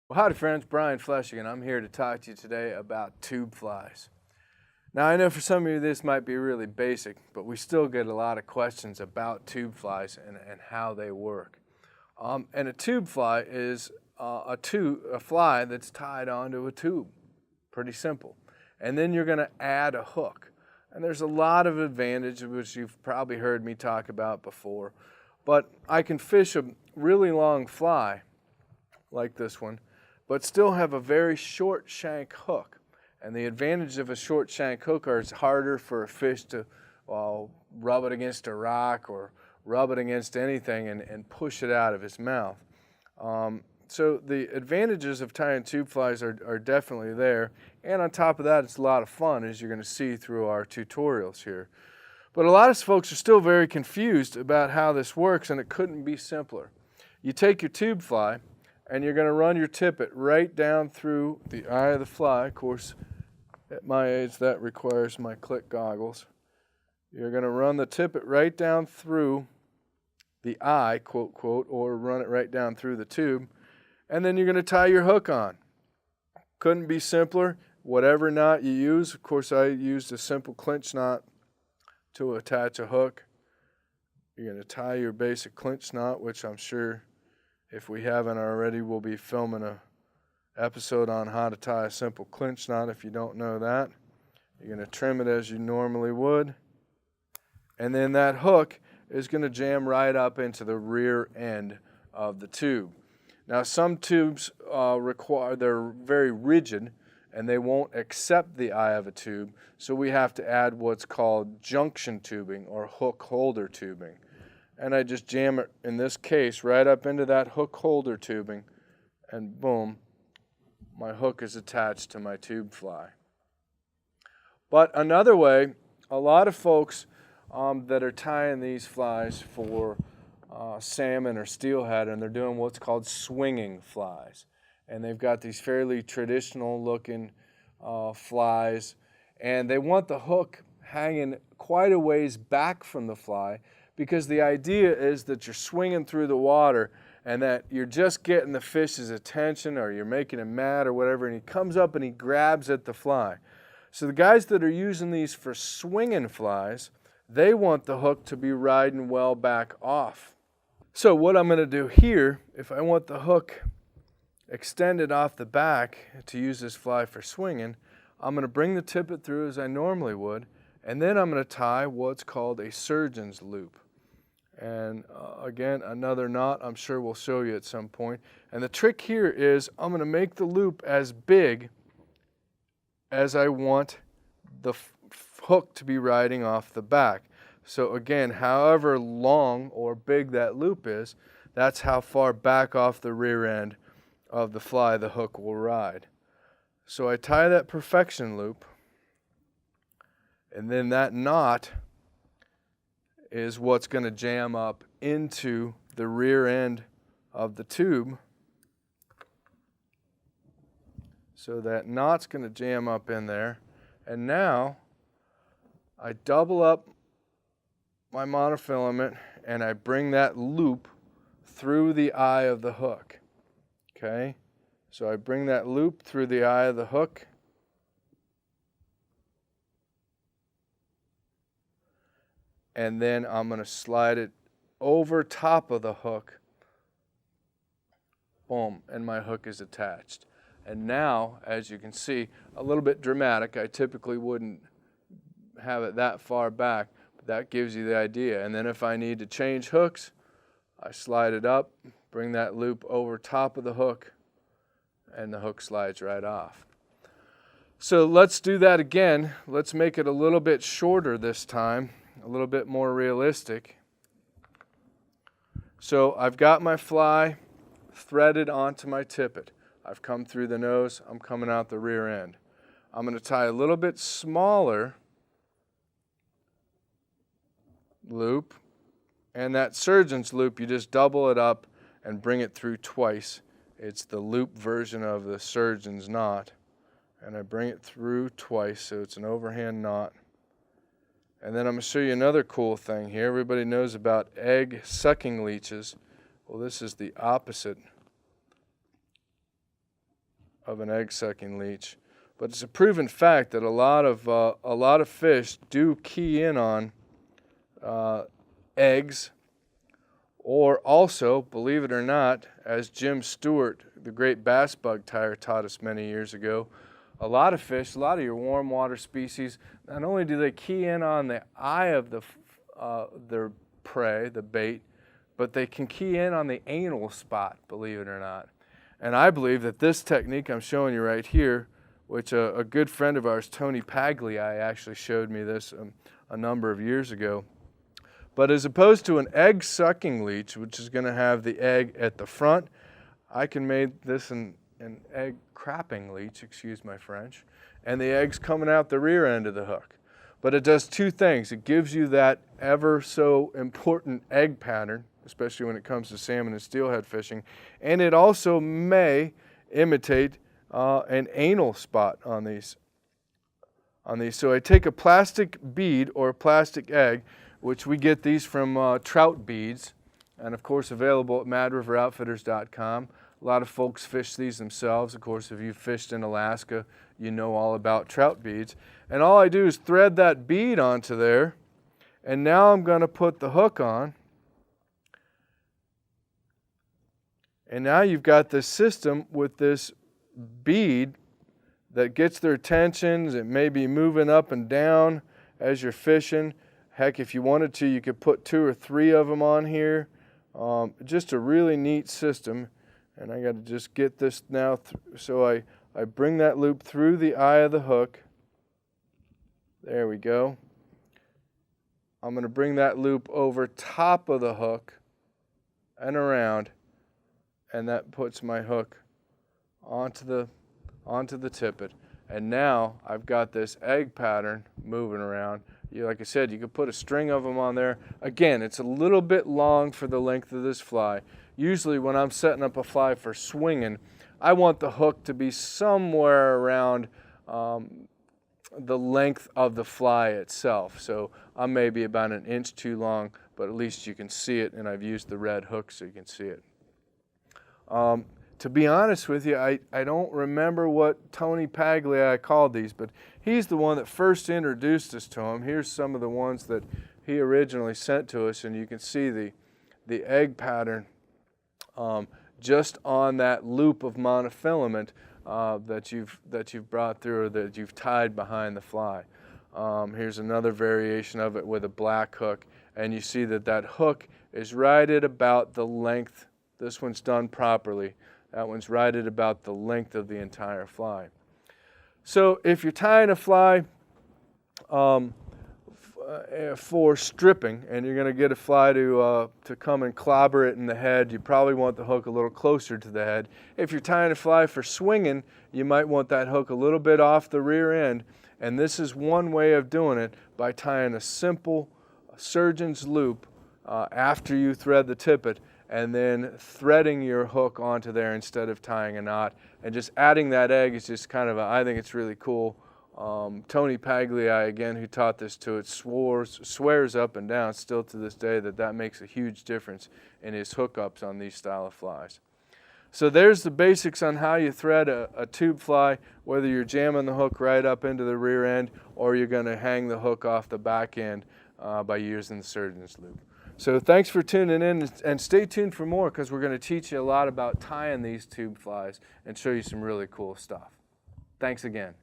Well, howdy friends, Brian Fleshing, and I'm here to talk to you today about tube flies. Now I know for some of you this might be really basic, but we still get a lot of questions about tube flies and how they work. And a tube fly is a fly that's tied onto a tube. Pretty simple. And then you're going to add a hook. And there's a lot of advantages which you've probably heard me talk about before. But I can fish a really long fly like this one, but still have a very short shank hook. And the advantage of a short shank hook is it's harder for a fish to rub it against a rock or rub it against anything and push it out of his mouth. So the advantages of tying tube flies are definitely there. And on top of that, it's a lot of fun, as you're going to see through our tutorials here. But a lot of folks are still very confused about how this works, and it couldn't be simpler. You take your tube fly, and you're going to run your tippet right down through the eye of the fly. Of course, at my age, that requires my click goggles. You're going to run the tippet right down through the eye, quote, quote, or run it right down through the tube, and then you're going to tie your hook on. Couldn't be simpler. Whatever knot you use, of course, I used a simple clinch knot to attach a hook. You're going to tie your basic clinch knot, which I'm sure, if we haven't already, we'll be filming an episode on how to tie a simple clinch knot if you don't know that. You're going to trim it as you normally would. And then that hook is going to jam right up into the rear end of the tube. Now some tubes they're very rigid and they won't accept the eye of a tube, so we have to add what's called junction tubing or hook holder tubing. And I just jam it, in this case, right up into that hook holder tubing, and boom, my hook is attached to my tube fly. But another way, a lot of folks that are tying these flies for salmon or steelhead, and they're doing what's called swinging flies. And they've got these fairly traditional looking flies, and they want the hook hanging quite a ways back from the fly, because the idea is that you're swinging through the water and that you're just getting the fish's attention, or you're making him mad or whatever, and he comes up and he grabs at the fly. So the guys that are using these for swinging flies, they want the hook to be riding well back off. So what I'm going to do here, if I want the hook extended off the back to use this fly for swinging, I'm going to bring the tippet through as I normally would, and then I'm going to tie what's called a surgeon's loop. And again, another knot I'm sure we'll show you at some point. And the trick here is I'm going to make the loop as big as I want the hook to be riding off the back. So again, however long or big that loop is, that's how far back off the rear end of the fly the hook will ride. So I tie that perfection loop, and then that knot is what's going to jam up into the rear end of the tube. So that knot's going to jam up in there, and now I double up my monofilament and I bring that loop through the eye of the hook. Okay, so I bring that loop through the eye of the hook, and then I'm going to slide it over top of the hook. Boom, and my hook is attached. And now, as you can see, a little bit dramatic. I typically wouldn't have it that far back, but that gives you the idea. And then if I need to change hooks, I slide it up, bring that loop over top of the hook, and the hook slides right off. So let's do that again. Let's make it a little bit shorter this time, a little bit more realistic. So I've got my fly threaded onto my tippet. I've come through the nose, I'm coming out the rear end. I'm going to tie a little bit smaller loop, and that surgeon's loop, you just double it up and bring it through twice. It's the loop version of the surgeon's knot, and I bring it through twice, so it's an overhand knot. And then I'm going to show you another cool thing here. Everybody knows about egg sucking leeches. Well, this is the opposite of an egg-sucking leech. But it's a proven fact that a lot of fish do key in on eggs, or also, believe it or not, as Jim Stewart, the great bass bug tire, taught us many years ago, a lot of fish, a lot of your warm water species, not only do they key in on the eye of their prey, the bait, but they can key in on the anal spot, believe it or not. And I believe that this technique I'm showing you right here, which a good friend of ours, Tony Pagliai, actually showed me this a number of years ago. But as opposed to an egg-sucking leech, which is going to have the egg at the front, I can make this an egg-crapping leech, excuse my French, and the egg's coming out the rear end of the hook. But it does two things. It gives you that ever so important egg pattern, especially when it comes to salmon and steelhead fishing, and it also may imitate an anal spot on these. So I take a plastic bead or a plastic egg, which we get these from trout beads, and of course available at madriveroutfitters.com. A lot of folks fish these themselves. Of course, if you've fished in Alaska, you know all about trout beads. And all I do is thread that bead onto there, and now I'm going to put the hook on. And now you've got this system with this bead that gets their attention. It may be moving up and down as you're fishing. Heck, if you wanted to, you could put 2 or 3 of them on here. Just a really neat system. And I got to just get this now. So I bring that loop through the eye of the hook. There we go. I'm going to bring that loop over top of the hook and around. And that puts my hook onto the tippet. And now I've got this egg pattern moving around. Like I said, you could put a string of them on there. Again, it's a little bit long for the length of this fly. Usually when I'm setting up a fly for swinging, I want the hook to be somewhere around the length of the fly itself. So I'm maybe about 1 inch too long, but at least you can see it, and I've used the red hook so you can see it. To be honest with you, I don't remember what Tony Pagliai called these, but he's the one that first introduced us to them. Here's some of the ones that he originally sent to us, and you can see the egg pattern just on that loop of monofilament that you've brought through, or that you've tied behind the fly. Here's another variation of it with a black hook, and you see that hook is right at about the length. This one's done properly. That one's right at about the length of the entire fly. So if you're tying a fly for stripping, and you're going to get a fly to come and clobber it in the head, you probably want the hook a little closer to the head. If you're tying a fly for swinging, you might want that hook a little bit off the rear end. And this is one way of doing it, by tying a simple surgeon's loop after you thread the tippet, and then threading your hook onto there instead of tying a knot. And just adding that egg is just kind of I think it's really cool. Tony Pagliai, again, who taught this to it, swears up and down still to this day that makes a huge difference in his hookups on these style of flies. So there's the basics on how you thread a tube fly, whether you're jamming the hook right up into the rear end or you're going to hang the hook off the back end by using the surgeon's loop. So thanks for tuning in, and stay tuned for more, because we're going to teach you a lot about tying these tube flies and show you some really cool stuff. Thanks again.